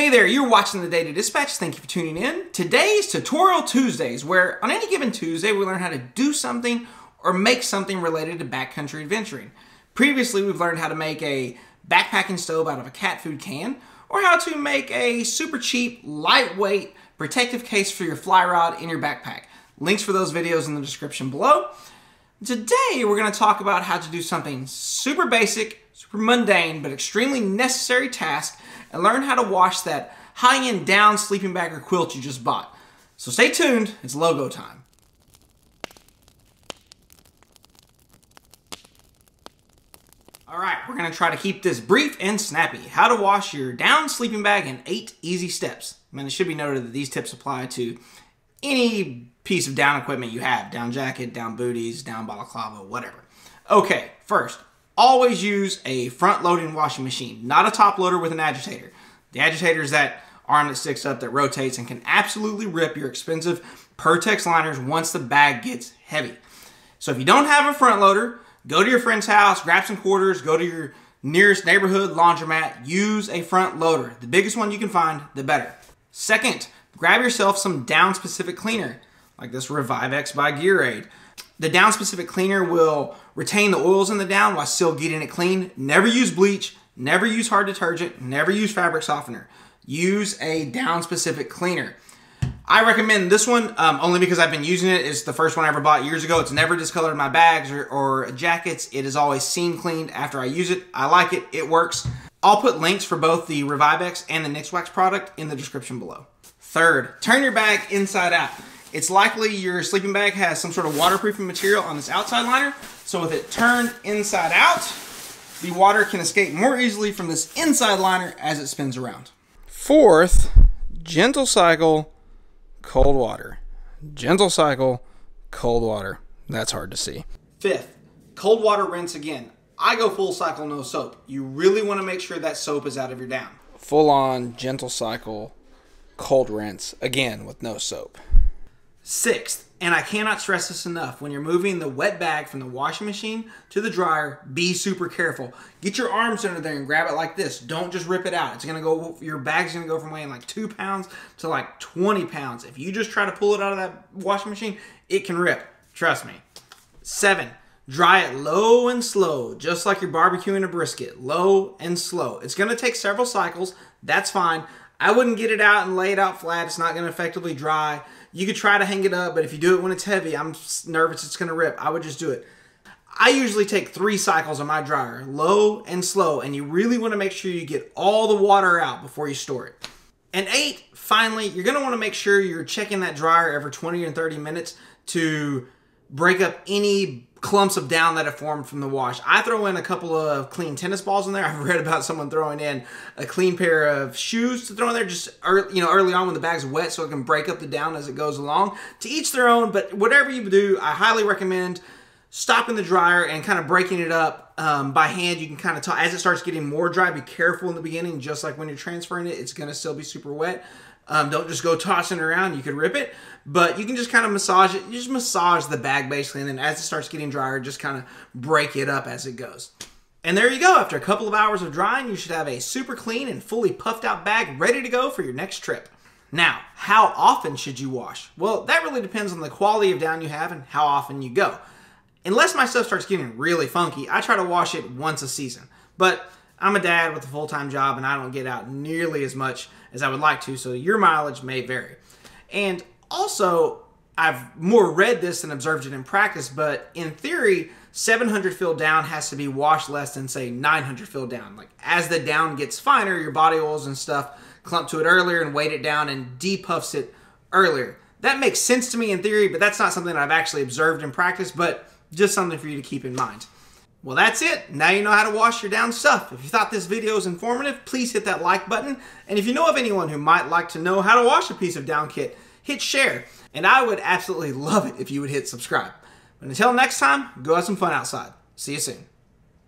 Hey there, you're watching the Daily Dispatch. Thank you for tuning in. Today is Tutorial Tuesdays, where on any given Tuesday we learn how to do something or make something related to backcountry adventuring. Previously, we've learned how to make a backpacking stove out of a cat food can, or how to make a super cheap, lightweight protective case for your fly rod in your backpack. Links for those videos in the description below. Today, we're going to talk about how to do something super basic, super mundane, but extremely necessary task, and learn how to wash that high-end down sleeping bag or quilt you just bought. So stay tuned, it's logo time. Alright, we're going to try to keep this brief and snappy. How to wash your down sleeping bag in 8 easy steps. I mean, it should be noted that these tips apply to any piece of down equipment you have. Down jacket, down booties, down balaclava, whatever. Okay, first, always use a front-loading washing machine, not a top loader with an agitator. The agitator is that arm that sticks up that rotates and can absolutely rip your expensive Pertex liners once the bag gets heavy. So if you don't have a front loader, go to your friend's house, grab some quarters, go to your nearest neighborhood laundromat, use a front loader. The biggest one you can find, the better. Second, grab yourself some down-specific cleaner, like this Revive X by Gearaid. The down-specific cleaner will retain the oils in the down while still getting it clean. Never use bleach, never use hard detergent, never use fabric softener. Use a down-specific cleaner. I recommend this one only because I've been using it. It's the first one I ever bought years ago. It's never discolored my bags or jackets. It is always seam cleaned after I use it. I like it. It works. I'll put links for both the Revive X and the Nix Wax product in the description below. Third, turn your bag inside out. It's likely your sleeping bag has some sort of waterproofing material on this outside liner, so with it turned inside out, the water can escape more easily from this inside liner as it spins around. Fourth, gentle cycle, cold water. Gentle cycle, cold water. That's hard to see. Fifth, cold water rinse again. I go full cycle, no soap. You really want to make sure that soap is out of your down. Full on, gentle cycle, cold rinse, again with no soap. Sixth, and I cannot stress this enough, when you're moving the wet bag from the washing machine to the dryer, be super careful. Get your arms under there and grab it like this. Don't just rip it out. It's gonna go, your bag's gonna go from weighing like 2 pounds to like 20 pounds. If you just try to pull it out of that washing machine, it can rip. Trust me. 7, dry it low and slow, just like you're barbecuing a brisket. Low and slow. It's gonna take several cycles. That's fine. I wouldn't get it out and lay it out flat. It's not gonna effectively dry. You could try to hang it up, but if you do it when it's heavy, I'm nervous it's going to rip. I would just do it. I usually take 3 cycles on my dryer, low and slow, and you really want to make sure you get all the water out before you store it. And 8, finally, you're going to want to make sure you're checking that dryer every 20 or 30 minutes to break up any clumps of down that have formed from the wash. I throw in a couple of clean tennis balls in there. I've read about someone throwing in a clean pair of shoes to throw in there just early on when the bag's wet so it can break up the down as it goes along. To each their own, but whatever you do, I highly recommend stopping the dryer and kind of breaking it up by hand. You can kind of tell as it starts getting more dry, be careful in the beginning, just like when you're transferring it, it's going to still be super wet. Don't just go tossing it around. You could rip it, but you can just kind of massage it. You just massage the bag basically, and then as it starts getting drier, just kind of break it up as it goes. And there you go. After a couple of hours of drying, you should have a super clean and fully puffed out bag ready to go for your next trip. Now, how often should you wash? Well, that really depends on the quality of down you have and how often you go. Unless my stuff starts getting really funky, I try to wash it once a season. But I'm a dad with a full-time job and I don't get out nearly as much as I would like to, so your mileage may vary. And also, I've more read this than observed it in practice, but in theory, 700 fill down has to be washed less than, say, 900 fill down. Like, as the down gets finer, your body oils and stuff clump to it earlier and weight it down and depuffs it earlier. That makes sense to me in theory, but that's not something I've actually observed in practice, but just something for you to keep in mind. Well, that's it. Now you know how to wash your down stuff. If you thought this video was informative, please hit that like button. And if you know of anyone who might like to know how to wash a piece of down kit, hit share. And I would absolutely love it if you would hit subscribe. But until next time, go have some fun outside. See you soon.